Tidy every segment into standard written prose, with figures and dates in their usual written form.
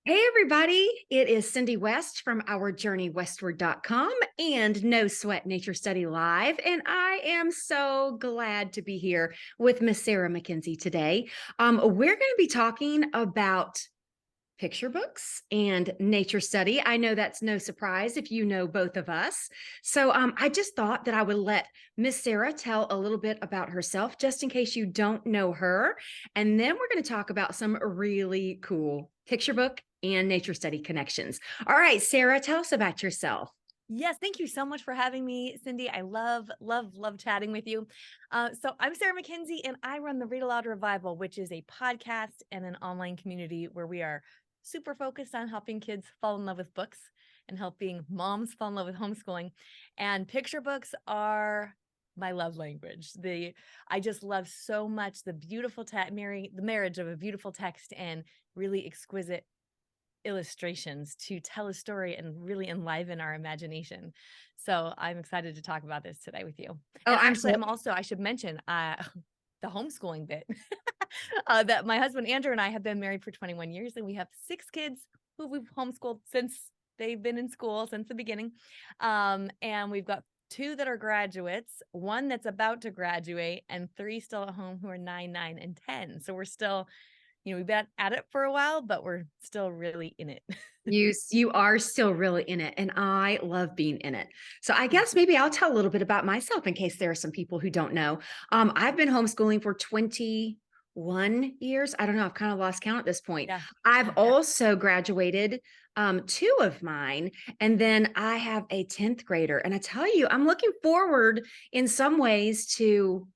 Hey, everybody. It is Cindy West from OurJourneyWestward.com and No Sweat Nature Study Live. And I am so glad to be here with Miss Sarah Mackenzie today. We're going to be talking about picture books and nature study. I know that's no surprise if you know both of us. So I just thought that I would let Miss Sarah tell a little bit about herself, just in case you don't know her. And then we're going to talk about some really cool picture book and nature study connections. All right, Sarah, tell us about yourself. Yes, thank you so much for having me, Cindy. I love chatting with you. So I'm Sarah Mackenzie, and I run the Read Aloud Revival, which is a podcast and an online community where we are super focused on helping kids fall in love with books and helping moms fall in love with homeschooling. And picture books are my love language. I just love so much the beautiful the marriage of a beautiful text and really exquisite illustrations to tell a story and really enliven our imagination. So I'm excited to talk about this today with you. Oh, And I'm actually, so I should mention the homeschooling bit that my husband Andrew and I have been married for 21 years, and we have 6 kids who we've homeschooled since they've been in school since the beginning. And we've got 2 that are graduates, 1 that's about to graduate, and 3 still at home who are 9, 9, and 10. So we're still, we've been at it for a while, but we're still really in it. you are still really in it, and I love being in it. So I Yeah. guess maybe I'll tell a little bit about myself in case there are some people who don't know. I've been homeschooling for 21 years. I don't know. I've kind of lost count at this point. Yeah. I've also graduated 2 of mine, and then I have a 10th grader. And I tell you, I'm looking forward in some ways to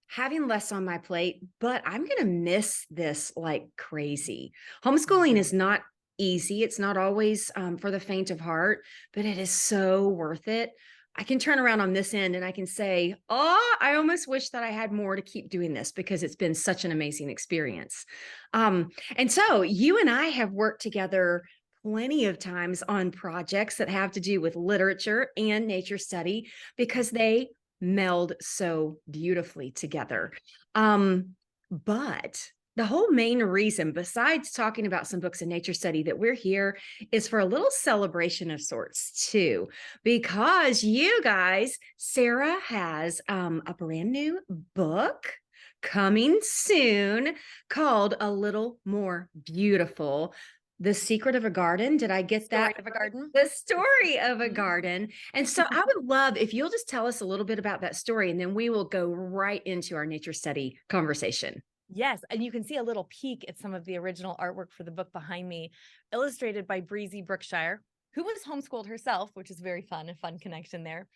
having less on my plate, but I'm going to miss this like crazy. Homeschooling Mhm. is not easy. It's not always for the faint of heart, but it is so worth it. I can turn around on this end and I can say, oh, I almost wish that I had more to keep doing this because it's been such an amazing experience. And so you and I have worked together plenty of times on projects that have to do with literature and nature study because they meld so beautifully together. But the whole main reason, besides talking about some books in nature study, that we're here is for a little celebration of sorts, too, because you guys, Sarah has a brand new book coming soon called A Little More Beautiful. The Secret of a Garden. Did I get that? Story of a Garden. The Story of a Mhm. Garden. And so I would love if you'll just tell us a little bit about that story, and then we will go right into our nature study conversation. Yes, and you can see a little peek at some of the original artwork for the book behind me, illustrated by Breezy Brookshire, who was homeschooled herself, which is very fun, a fun connection there.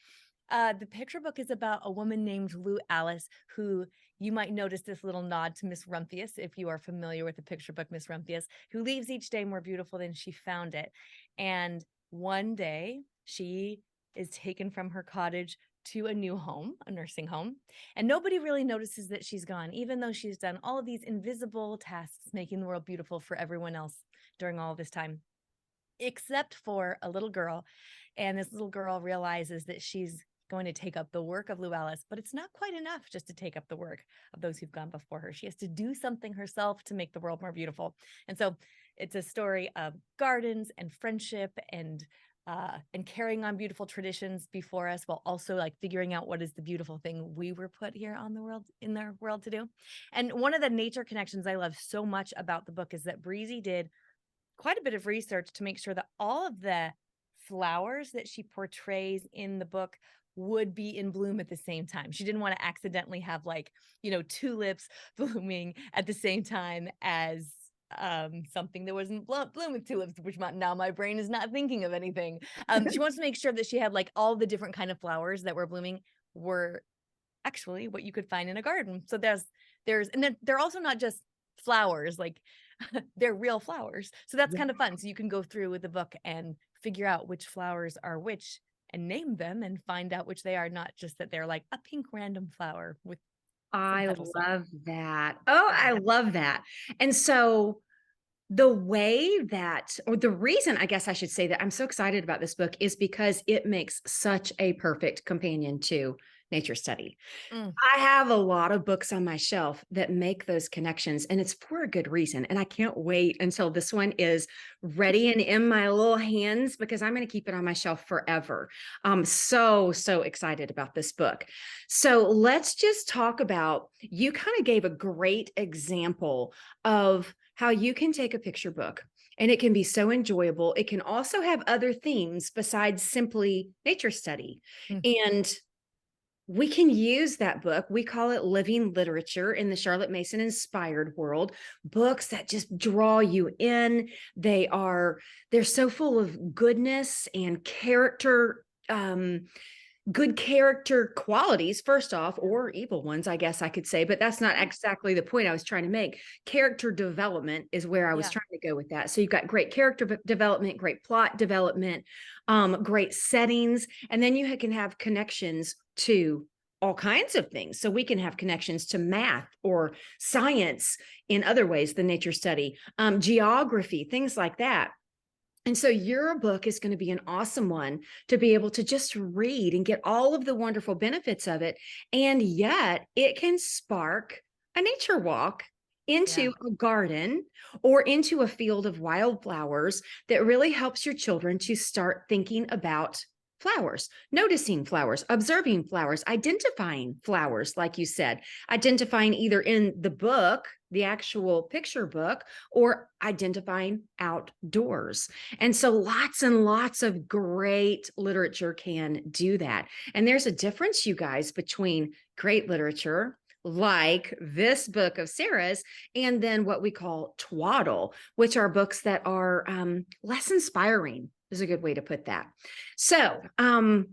The picture book is about a woman named Lou Alice, who you might notice this little nod to Miss Rumphius, if you are familiar with the picture book Miss Rumphius, who leaves each day more beautiful than she found it. And one day she is taken from her cottage to a new home, a nursing home, and nobody really notices that she's gone, even though she's done all of these invisible tasks, making the world beautiful for everyone else during all this time, except for a little girl. And this little girl realizes that she's going to take up the work of Lou Alice, but it's not quite enough just to take up the work of those who've gone before her. She has to do something herself to make the world more beautiful. And so it's a story of gardens and friendship and carrying on beautiful traditions before us, while also like figuring out what is the beautiful thing we were put here on the world in their world to do. And one of the nature connections I love so much about the book is that Breezy did quite a bit of research to make sure that all of the flowers that she portrays in the book would be in bloom at the same time. She didn't want to accidentally have like, tulips blooming at the same time as something that wasn't bloom with tulips, which now my brain is not thinking of anything. She wants to make sure that she had like all the different kind of flowers that were blooming were actually what you could find in a garden. So and then they're also not just flowers, like they're real flowers. So that's kind of fun. So you can go through with the book and figure out which flowers are which and name them and find out which they are, not just that they're like a pink random flower with some I petals on it. love that. Oh, I Yeah. love that. And so the way that, or the reason I guess I should say that I'm so excited about this book is because it makes such a perfect companion to nature study. Mm. I have a lot of books on my shelf that make those connections, and it's for a good reason. And I can't wait until this one is ready and in my little hands because I'm going to keep it on my shelf forever. I'm so excited about this book. So let's just talk about, you kind of gave a great example of how you can take a picture book and it can be so enjoyable. It can also have other themes besides simply nature study. Mm. And we can use that book. We call it living literature in the Charlotte Mason inspired world. Books that just draw you in. They're so full of goodness and character, good character qualities, first off, or evil ones, I guess I could say, but that's not exactly the point I was trying to make. Character development is where I was Yeah. trying to go with that. So you've got great character development, great plot development, great settings, and then you can have connections to all kinds of things. So we can have connections to math or science in other ways, the nature study, geography, things like that. And so your book is going to be an awesome one to be able to just read and get all of the wonderful benefits of it. And yet it can spark a nature walk into a garden or into a field of wildflowers that really helps your children to start thinking about flowers, noticing flowers, observing flowers, identifying flowers, like you said, identifying either in the book, the actual picture book, or identifying outdoors. And so lots and lots of great literature can do that. And there's a difference, you guys, between great literature like this book of Sarah's and then what we call twaddle, which are books that are less inspiring, is a good way to put that. So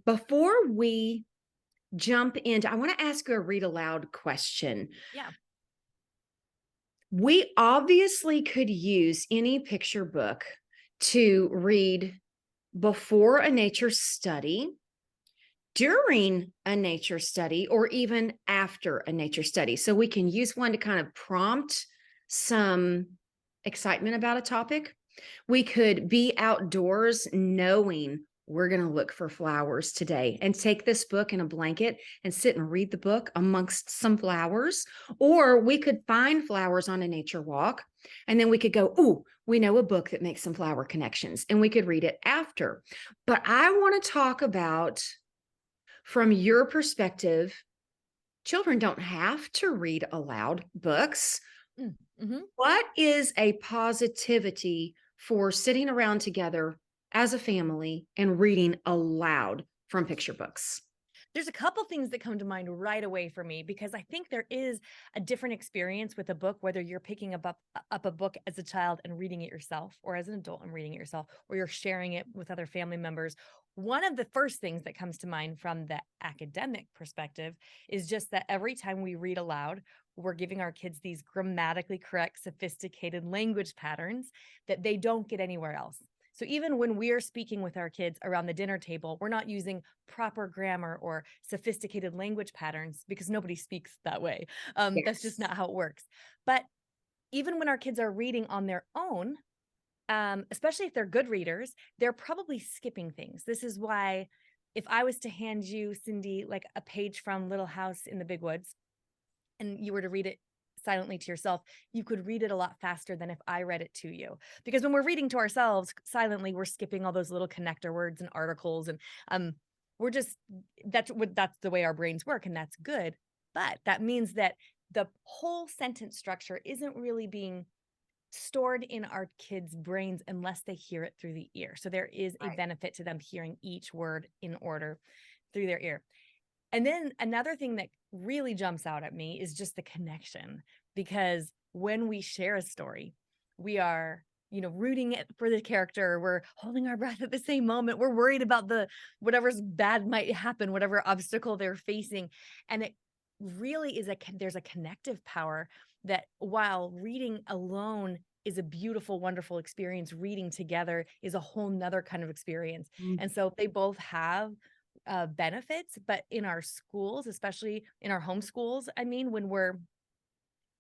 before we jump into, I want to ask you a read aloud question. Yeah. We obviously could use any picture book to read before a nature study, during a nature study, or even after a nature study. So we can use one to kind of prompt some excitement about a topic. We could be outdoors knowing we're going to look for flowers today and take this book in a blanket and sit and read the book amongst some flowers. Or we could find flowers on a nature walk and then we could go, oh, we know a book that makes some flower connections, and we could read it after. But I want to talk about, from your perspective, children don't have to read aloud books. Mm-hmm. What is a positivity for sitting around together as a family and reading aloud from picture books? There's a couple things that come to mind right away for me because I think there is a different experience with a book, whether you're picking up a book as a child and reading it yourself, or as an adult and reading it yourself, or you're sharing it with other family members. One of the first things that comes to mind from the academic perspective is just that every time we read aloud, we're giving our kids these grammatically correct, sophisticated language patterns that they don't get anywhere else. So even when we're speaking with our kids around the dinner table, we're not using proper grammar or sophisticated language patterns because nobody speaks that way. That's just not how it works. But even when our kids are reading on their own, especially if they're good readers, they're probably skipping things. This is why if I was to hand you, Cindy, like a page from Little House in the Big Woods, and you were to read it silently to yourself, you could read it a lot faster than if I read it to you. Because when we're reading to ourselves silently, we're skipping all those little connector words and articles, and we're just that's the way our brains work, and that's good. But that means that the whole sentence structure isn't really being stored in our kids' brains unless they hear it through the ear. So there is a benefit to them hearing each word in order through their ear. And then another thing that really jumps out at me is just the connection, because when we share a story, we are, rooting it for the character. We're holding our breath at the same moment. We're worried about whatever's bad might happen, whatever obstacle they're facing. And it really is there's a connective power that while reading alone is a beautiful, wonderful experience, reading together is a whole nother kind of experience. And so they both have benefits, but in our schools, especially in our homeschools, I mean, when we're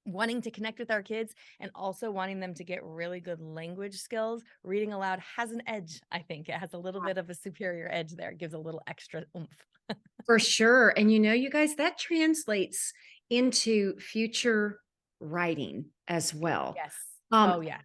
wanting to connect with our kids and also wanting them to get really good language skills, reading aloud has an edge. I think it has a little bit of a superior edge there. It gives a little extra oomph. For sure. And you guys, that translates into future writing as well. Yes. Um, Oh, yes.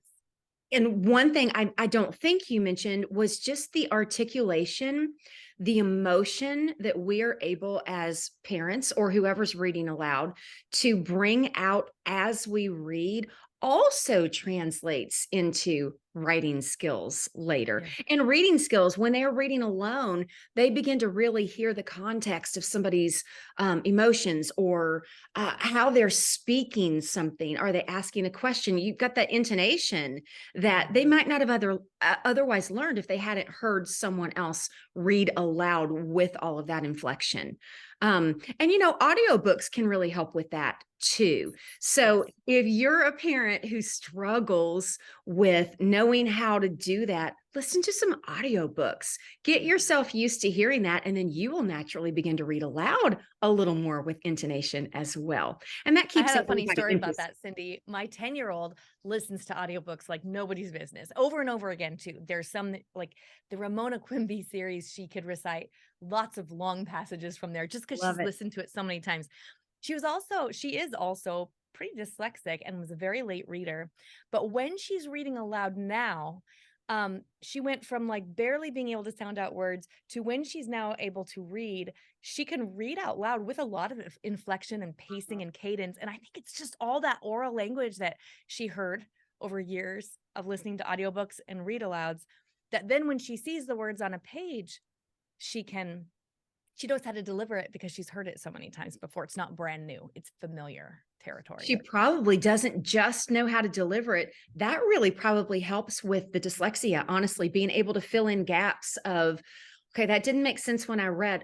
and one thing I don't think you mentioned was just the articulation, the emotion that we're able as parents or whoever's reading aloud to bring out as we read also translates into writing skills later. Yeah. And reading skills, when they're reading alone, they begin to really hear the context of somebody's emotions or how they're speaking something. Are they asking a question? You've got that intonation that they might not have otherwise learned if they hadn't heard someone else read aloud with all of that inflection. And audiobooks can really help with that too. So Yes. if you're a parent who struggles with knowing how to do that, listen to some audiobooks. Get yourself used to hearing that, and then you will naturally begin to read aloud a little more with intonation as well. And that I keeps had a funny everybody story about interested. that, Cindy. My 10-year-old listens to audiobooks like nobody's business over and over again, too. There's some like the Ramona Quimby series she could recite lots of long passages from there just because Love she's it. listened to it so many times. She is also pretty dyslexic and was a very late reader. But when she's reading aloud now, she went from like barely being able to sound out words to when she's now able to read, she can read out loud with a lot of inflection and pacing and cadence. And I think it's just all that oral language that she heard over years of listening to audiobooks and read alouds, that then when she sees the words on a page, she can she knows how to deliver it because she's heard it so many times before. It's not brand new. It's familiar She territory. probably doesn't just know how to deliver it. That really probably helps with the dyslexia, honestly, being able to fill in gaps of, okay, that didn't make sense when I read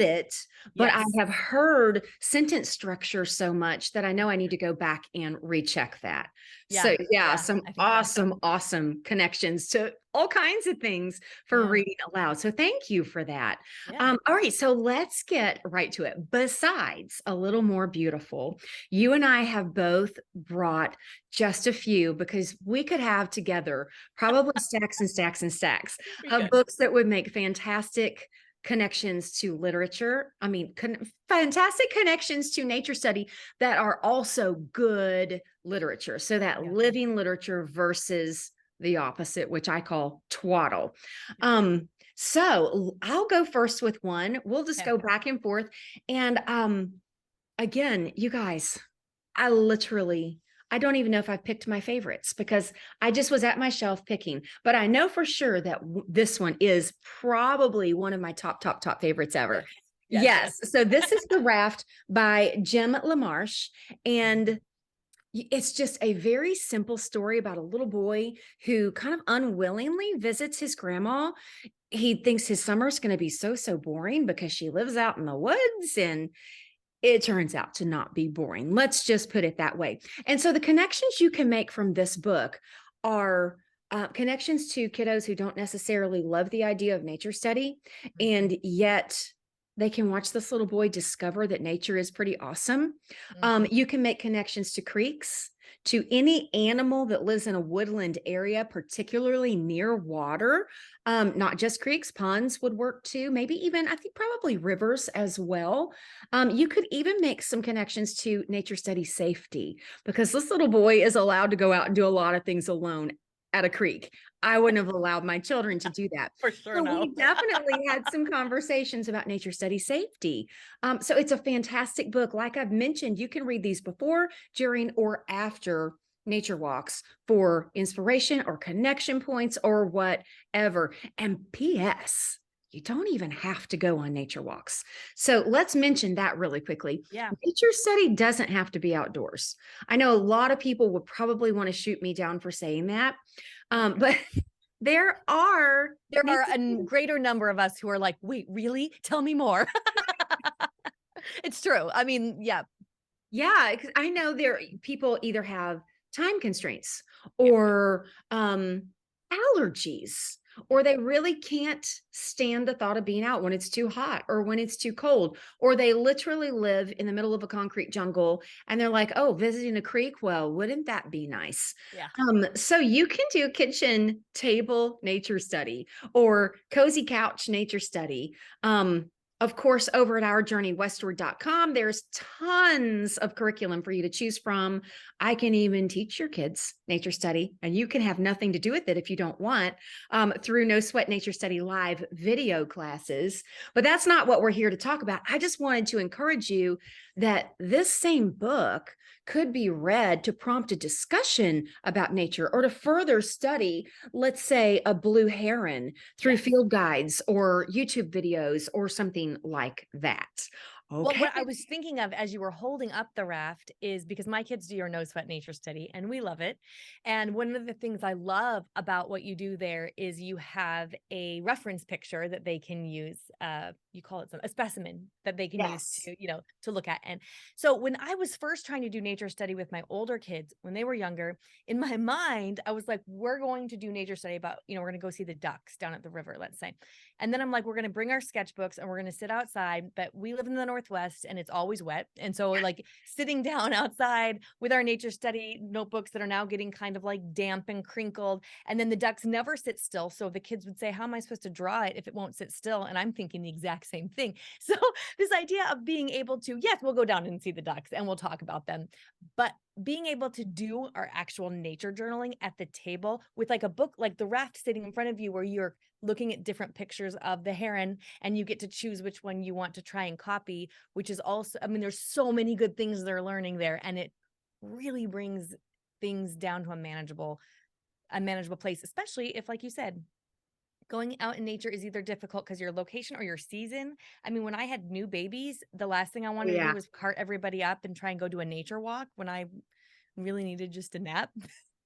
it, but I Yes. have heard sentence structure so much that I know I need to go back and recheck that. Yeah. So yeah, Yeah. some I think so. awesome connections to all kinds of things for Yeah. reading aloud. So thank you for that. Yeah. All right, so let's get right to it. Besides a little more beautiful, you and I have both brought just a few because we could have together probably stacks and stacks and stacks We of could. books that would make fantastic connections to literature. I mean, fantastic connections to nature study that are also good literature. So that Yeah. living literature versus the opposite, which I call twaddle. So I'll go first with one. We'll just Okay. go back and forth. And again, you guys, I don't even know if I've picked my favorites because I just was at my shelf picking, but I know for sure that this one is probably one of my top favorites ever. Yes. Yes. So this is The Raft by Jim LaMarche. And it's just a very simple story about a little boy who kind of unwillingly visits his grandma. He thinks his summer's going to be so boring because she lives out in the woods, and it turns out to not be boring. Let's just put it that way. And so the connections you can make from this book are connections to kiddos who don't necessarily love the idea of nature study, and yet they can watch this little boy discover that nature is pretty awesome. You can make connections to creeks, to any animal that lives in a woodland area, particularly near water. Not just creeks, ponds would work too. Maybe even, I think, probably rivers as well. You could even make some connections to nature study safety because this little boy is allowed to go out and do a lot of things alone at a creek. I wouldn't have allowed my children to do that. For sure. So No. we definitely had some conversations about nature study safety. So it's a fantastic book. Like I've mentioned, you can read these before, during, or after nature walks for inspiration or connection points or whatever. And P.S., you don't even have to go on nature walks. So let's mention that really quickly. Yeah. Nature study doesn't have to be outdoors. I know a lot of people would probably want to shoot me down for saying that. But there are a greater number of us who are like, wait, really? Tell me more. It's true. I mean, yeah. Yeah, I know people either have time constraints or allergies, or they really can't stand the thought of being out when it's too hot or when it's too cold, or they literally live in the middle of a concrete jungle and they're like, oh, visiting a creek, well, wouldn't that be nice? Yeah. So you can do kitchen table nature study or cozy couch nature study. Of course, over at ourjourneywestward.com, there's tons of curriculum for you to choose from. I can even teach your kids nature study, and you can have nothing to do with it if you don't want, through No Sweat Nature Study Live video classes. But that's not what we're here to talk about. I just wanted to encourage you that this same book could be read to prompt a discussion about nature or to further study, let's say, a blue heron through field guides or YouTube videos or something like that. Well, Okay. what I was thinking of as you were holding up the raft is because my kids do your No Sweat Nature Study and we love it. And one of the things I love about what you do there is you have a reference picture that they can use. You call it a specimen that they can use Yes. to, to look at. And so when I was first trying to do nature study with my older kids, when they were younger, in my mind, I was like, we're going to do nature study about, we're going to go see the ducks down at the river, let's say. And then I'm like, we're going to bring our sketchbooks and we're going to sit outside, but we live in the Northwest and it's always wet. And so like sitting down outside with our nature study notebooks that are now getting kind of like damp and crinkled. And then the ducks never sit still. So the kids would say, how am I supposed to draw it if it won't sit still? And I'm thinking the exact same thing. So this idea of being able to, yes, we'll go down and see the ducks and we'll talk about them, but being able to do our actual nature journaling at the table with like a book, like the raft sitting in front of you where you're looking at different pictures of the heron and you get to choose which one you want to try and copy, which is also, there's so many good things they're learning there. And it really brings things down to a manageable place, especially if, like you said, going out in nature is either difficult because your location or your season. When I had new babies, the last thing I wanted to do was cart everybody up and try and go do a nature walk when I really needed just a nap.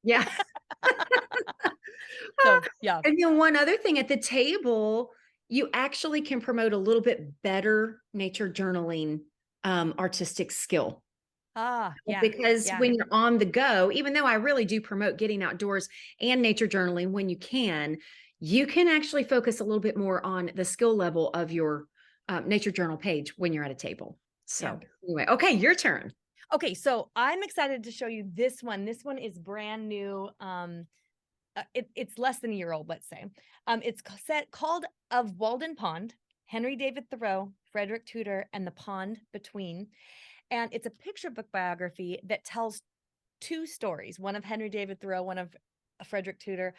Yeah. So, yeah. And then one other thing at the table, you actually can promote a little bit better nature journaling artistic skill. Yeah. Because when you're on the go, even though I really do promote getting outdoors and nature journaling when you can actually focus a little bit more on the skill level of your nature journal page when you're at a table. So anyway, okay, your turn. Okay, so I'm excited to show you this one. This one is brand new. It's less than a year old, let's say. It's called Of Walden Pond, Henry David Thoreau, Frederick Tudor, and the Pond Between. And it's a picture book biography that tells two stories, one of Henry David Thoreau, one of Frederick Tudor,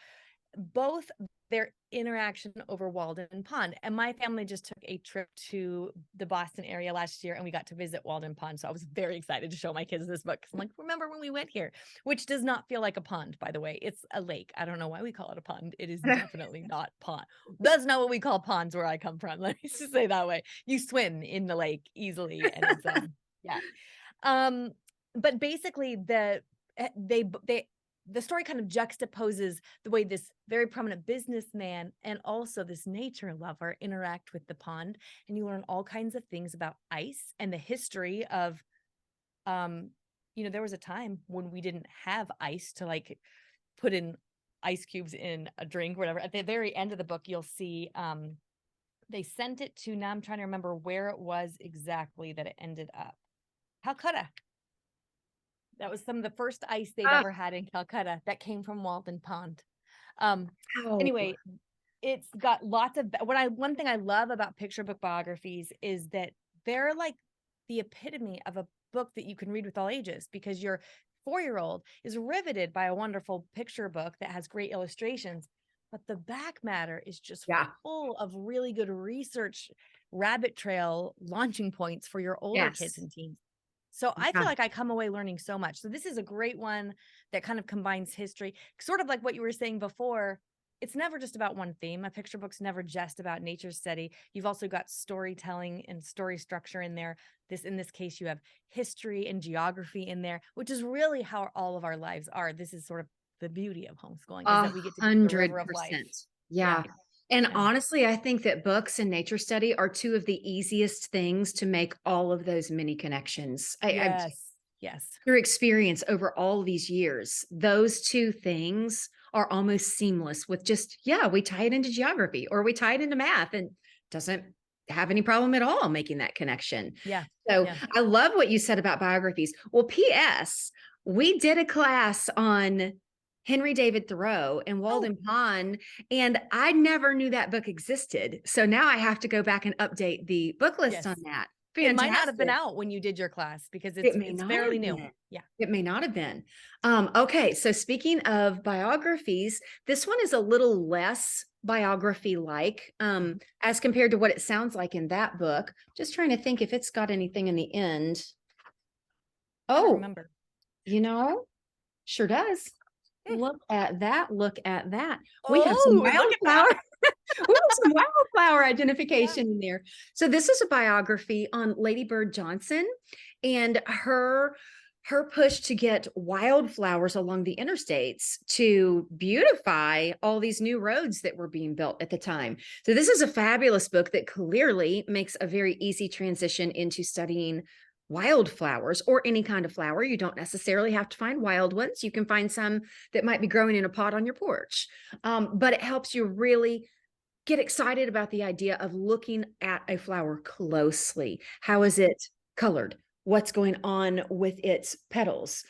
both their interaction over Walden Pond. And my family just took a trip to the Boston area last year and we got to visit Walden Pond. So I was very excited to show my kids this book. I'm like, remember when we went here, which does not feel like a pond, by the way. It's a lake. I don't know why we call it a pond. It is definitely not pond. That's not what we call ponds where I come from. Let me just say that way. You swim in the lake easily. And it's, but basically the story kind of juxtaposes the way this very prominent businessman and also this nature lover interact with the pond. And you learn all kinds of things about ice and the history of, there was a time when we didn't have ice to like put in ice cubes in a drink or whatever. At the very end of the book, you'll see, they sent it to, now I'm trying to remember where it was exactly that it ended up. Calcutta. That was some of the first ice they'd ever had in Calcutta that came from Walden Pond. Anyway, it's got lots of, one thing I love about picture book biographies is that they're like the epitome of a book that you can read with all ages, because your 4-year-old is riveted by a wonderful picture book that has great illustrations, but the back matter is just full of really good research, rabbit trail launching points for your older kids and teens. So I feel like I come away learning so much. So this is a great one that kind of combines history, sort of like what you were saying before. It's never just about one theme. A picture book's never just about nature study. You've also got storytelling and story structure in there. In this case, you have history and geography in there, which is really how all of our lives are. This is sort of the beauty of homeschooling, is that we get to be the river of life. Yeah. And honestly, I think that books and nature study are two of the easiest things to make all of those mini connections. Yes. Through experience over all these years, those two things are almost seamless with just, we tie it into geography or we tie it into math, and doesn't have any problem at all making that connection. So I love what you said about biographies. Well, P.S., we did a class on Henry David Thoreau and Walden Pond, and I never knew that book existed. So now I have to go back and update the book list Yes. on that. It might not have been Fantastic. out when you did your class because It may it's not fairly have new. been. Yeah. It may not have been. Okay, so speaking of biographies, this one is a little less biography-like as compared to what it sounds like in that book. Just trying to think if it's got anything in the end. I don't Oh, remember. Sure does. Look at that. Look at that. We have some Oh, look at wildflower. that. We have some wildflower identification in there. So this is a biography on Lady Bird Johnson and her push to get wildflowers along the interstates to beautify all these new roads that were being built at the time. So this is a fabulous book that clearly makes a very easy transition into studying wildflowers or any kind of flower. You don't necessarily have to find wild ones. You can find some that might be growing in a pot on your porch. But it helps you really get excited about the idea of looking at a flower closely. How is it colored? What's going on with its petals?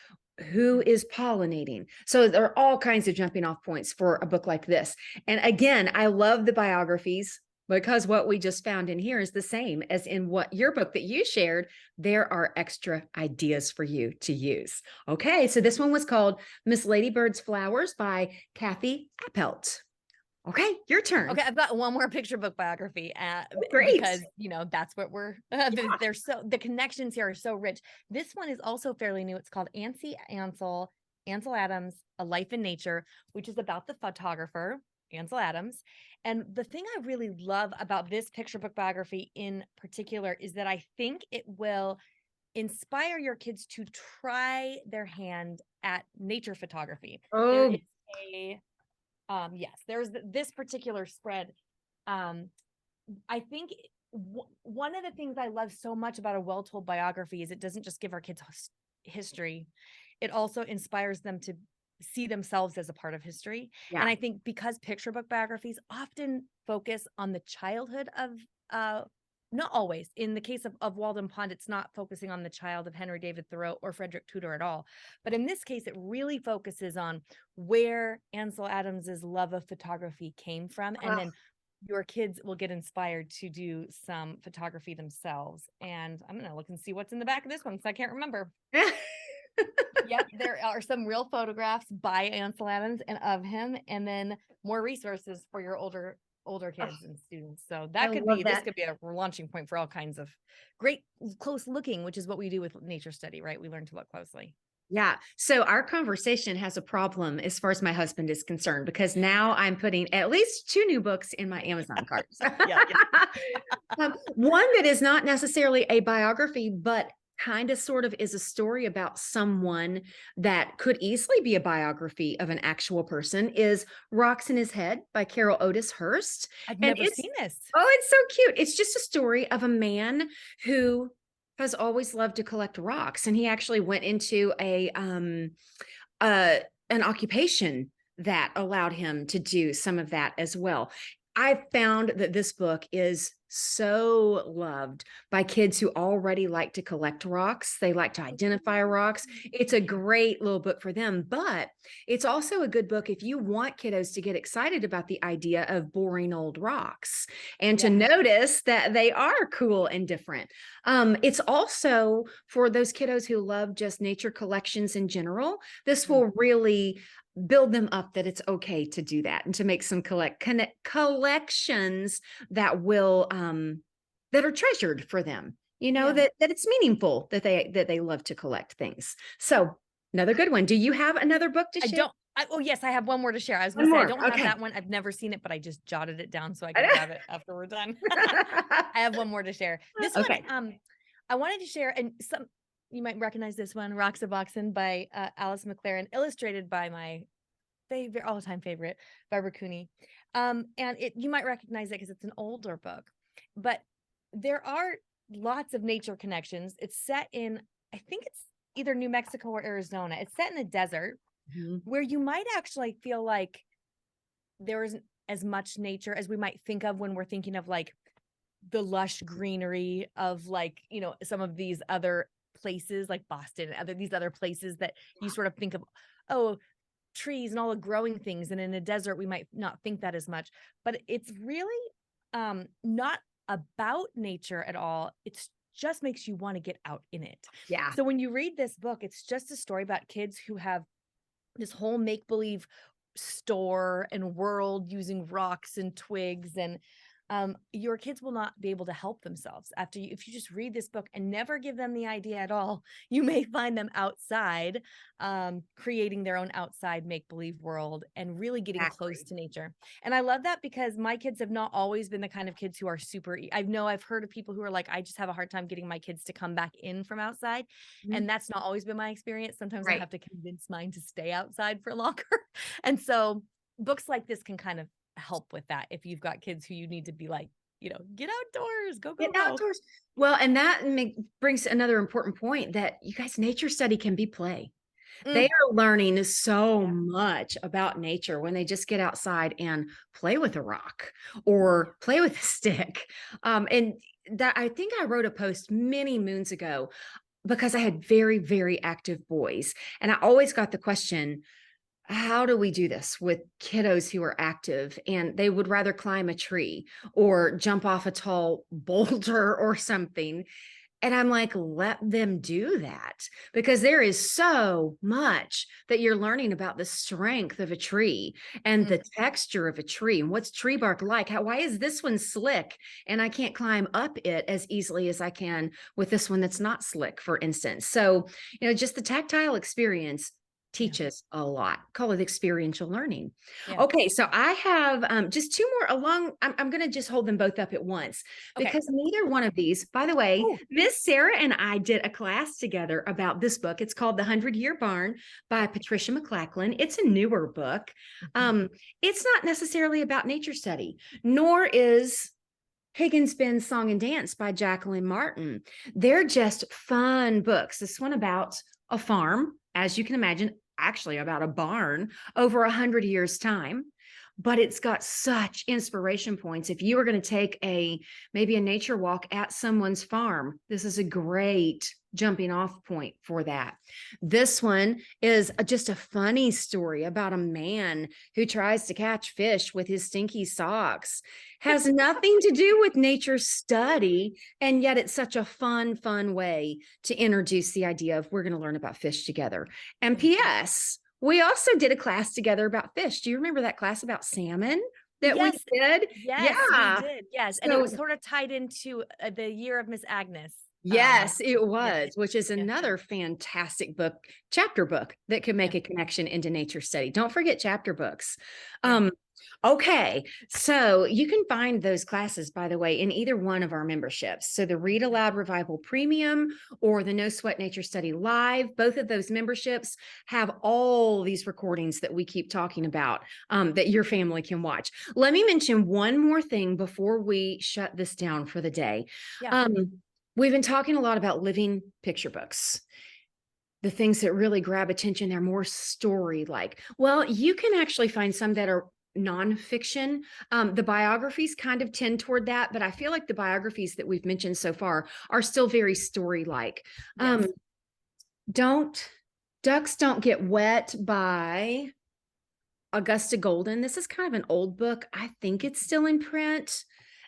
Who is pollinating? So there are all kinds of jumping off points for a book like this. And again, I love the biographies because what we just found in here is the same as in what your book that you shared. There are extra ideas for you to use. Okay, so this one was called Miss Ladybird's Flowers by Kathy Appelt. Okay, your turn. Okay, I've got one more picture book biography Great. because that's what we're they're so the connections here are so rich. This one is also fairly new. It's called Ansel Adams, A Life in Nature, which is about the photographer Ansel Adams. And the thing I really love about this picture book biography in particular is that I think it will inspire your kids to try their hand at nature photography. There is a yes, there's this particular spread. I think one of the things I love so much about a well-told biography is it doesn't just give our kids history, it also inspires them to see themselves as a part of history. Yeah. And I think because picture book biographies often focus on the childhood of not always. In the case of Walden Pond, it's not focusing on the child of Henry David Thoreau or Frederick Tudor at all. But in this case, it really focuses on where Ansel Adams's love of photography came from. And then your kids will get inspired to do some photography themselves. And I'm going to look and see what's in the back of this one because I can't remember. Yep, there are some real photographs by Ansel Adams and of him, and then more resources for your older kids and students. So this could be a launching point for all kinds of great close looking, which is what we do with nature study, right? We learn to look closely. Yeah. So our conversation has a problem as far as my husband is concerned, because now I'm putting at least 2 new books in my Amazon cart. One that is not necessarily a biography, but kind of sort of is a story about someone that could easily be a biography of an actual person is Rocks in His Head by Carol Otis Hurst. I've never seen this. Oh, it's so cute. It's just a story of a man who has always loved to collect rocks. And he actually went into an occupation that allowed him to do some of that as well. I found that this book is so loved by kids who already like to collect rocks. They like to identify rocks. It's a great little book for them, but it's also a good book if you want kiddos to get excited about the idea of boring old rocks and to notice that they are cool and different. It's also for those kiddos who love just nature collections in general. This will really build them up that it's okay to do that and to make some collections that will that are treasured for them, that it's meaningful that they love to collect things. So another good one. Do you have another book to share? Oh yes, I have one more to share. I was going to say I don't have that one. I've never seen it, but I just jotted it down so I can grab it after we're done. I have one more to share. This one I wanted to share, and you might recognize this one, Rocks of Oxen by Alice McLaren, illustrated by my all-time favorite, Barbara Cooney. And you might recognize it because it's an older book, but there are lots of nature connections. It's set in, I think it's either New Mexico or Arizona. It's set in a desert where you might actually feel like there isn't as much nature as we might think of when we're thinking of like the lush greenery of like, some of these other places like Boston and these other places that you sort of think of, trees and all the growing things. And in a desert, we might not think that as much, but it's really not about nature at all. It's just makes you want to get out in it. Yeah. So when you read this book, it's just a story about kids who have this whole make-believe store and world using rocks and twigs, and your kids will not be able to help themselves after you. If you just read this book and never give them the idea at all, you may find them outside, creating their own outside make-believe world and really getting close to nature. And I love that because my kids have not always been the kind of kids who are super, I've heard of people who are like, I just have a hard time getting my kids to come back in from outside. Mhm. And that's not always been my experience. Sometimes I Right. have to convince mine to stay outside for longer. And so books like this can kind of help with that. If you've got kids who you need to be like, get outdoors, go, Get go, go. outdoors. Well, and that brings another important point that you guys, nature study can be play. They Mm, are learning so yeah. much about nature when they just get outside and play with a rock or play with a stick. And that I think I wrote a post many moons ago because I had very, very active boys. And I always got the question, how do we do this with kiddos who are active and they would rather climb a tree or jump off a tall boulder or something? And I'm like, let them do that because there is so much that you're learning about the strength of a tree and Mm, the texture of a tree and what's tree bark like. Why is this one slick and I can't climb up it as easily as I can with this one that's not slick, for instance? So, just the tactile experience yeah. teaches a lot. Call it experiential learning. Yeah. Okay, so I have just two more along. I'm going to just hold them both up at once Okay. because neither one of these, by the way, Oh, Miss Sarah and I did a class together about this book. It's called The 100-Year Barn by Patricia McLachlan. It's a newer book. mhm. It's not necessarily about nature study, nor is Higgins Ben's Song and Dance by Jacqueline Martin. They're just fun books. This one about a farm, as you can imagine, actually about a barn over 100 years' time. But it's got such inspiration points. If you were going to take maybe a nature walk at someone's farm, this is a great jumping off point for that. This one is just a funny story about a man who tries to catch fish with his stinky socks. Has nothing to do with nature study, and yet it's such a fun way to introduce the idea of we're going to learn about fish together. And Yeah. P.S., we also did a class together about fish. Do you remember that class about salmon that we Yes. did? Yes, we Yeah. did. Yes. And it was So sort of tied into the year of Miss Agnes. yes, it Yeah. was, which is Yeah. another fantastic book, chapter book that could make Yeah. a connection into nature study. Don't forget chapter books. Yeah. Okay, so you can find those classes, by the way, in either one of our memberships. So the Read Aloud Revival Premium or the No Sweat Nature Study Live, both of those memberships have all these recordings that we keep talking about that your family can watch. Let me mention one more thing before we shut this down for the day. Yeah. We've been talking a lot about living picture books. The things that really grab attention, they're more story-like. Well, you can actually find some that are nonfiction. The biographies kind of tend toward that, but I feel like the biographies that we've mentioned so far are still very story-like. Yes. Ducks Don't Get Wet by Augusta Golden. This is kind of an old book. I think it's still in print.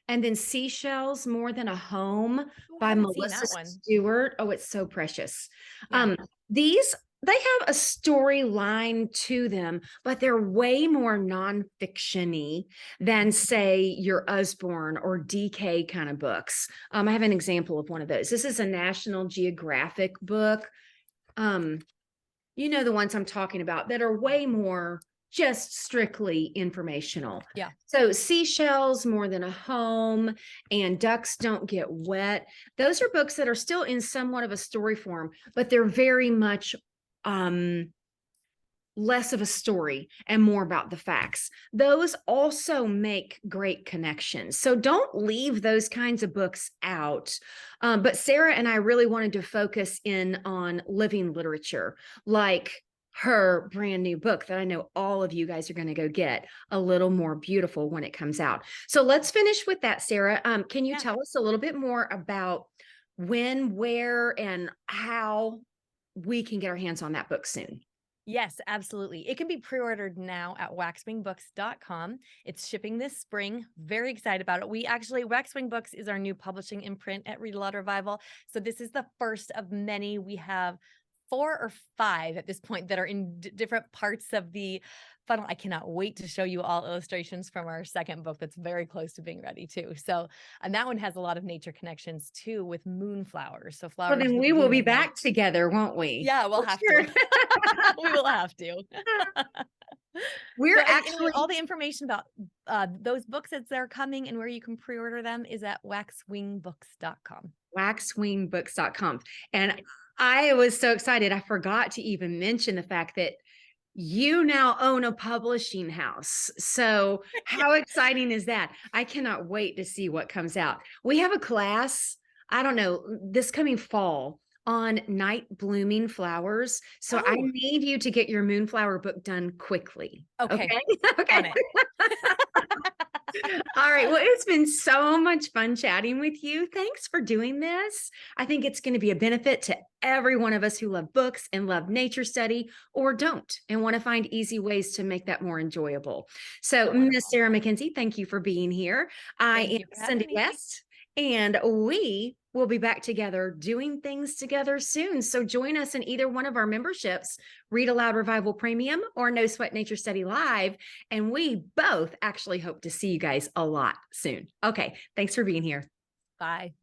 And then Seashells, More Than a Home Oh, I by haven't seen Melissa that one. Stewart. Oh, it's so precious. Yeah. These, they have a storyline to them, but they're way more nonfiction-y than, say, your Usborne or DK kind of books. I have an example of one of those. This is a National Geographic book. The ones I'm talking about that are way more just strictly informational. Yeah. So Seashells, More Than a Home, and Ducks Don't Get Wet. Those are books that are still in somewhat of a story form, but they're very much less of a story and more about the facts. Those also make great connections. So don't leave those kinds of books out. But Sarah and I really wanted to focus in on living literature, like her brand new book that I know all of you guys are going to go get, A Little More Beautiful, when it comes out. So let's finish with that, Sarah. Can you tell us a little bit more about when, where, and how we can get our hands on that book soon? Yes, absolutely. It can be pre-ordered now at waxwingbooks.com. It's shipping this spring. Very excited about it. Waxwing Books is our new publishing imprint at Read Aloud Revival. So this is the first of many. We have 4 or 5 at this point that are in different parts of the funnel. I cannot wait to show you all illustrations from our second book that's very close to being ready too. So, and that one has a lot of nature connections too with moonflowers. So Well, flowers then that we will bloom be at night. back together, won't we? Yeah, we'll For have sure. to. We will have to. We're So, and actually all the information about those books as they're coming and where you can pre-order them is at waxwingbooks.com. waxwingbooks.com. And I was so excited. I forgot to even mention the fact that you now own a publishing house. So how exciting is that? I cannot wait to see what comes out. We have a class, I don't know, this coming fall on night blooming flowers. So I Oh, need you to get your moonflower book done quickly. okay. Okay. On Okay. it. All right. Well, it's been so much fun chatting with you. Thanks for doing this. I think it's going to be a benefit to every one of us who love books and love nature study or don't and want to find easy ways to make that more enjoyable. So, So Miss wonderful. Sarah Mackenzie, thank you for being here. I Thank am you for having Cindy me. West, and we will be back together doing things together soon. So join us in either one of our memberships, Read Aloud Revival Premium or No Sweat Nature Study Live. And we both actually hope to see you guys a lot soon. Okay, thanks for being here. Bye.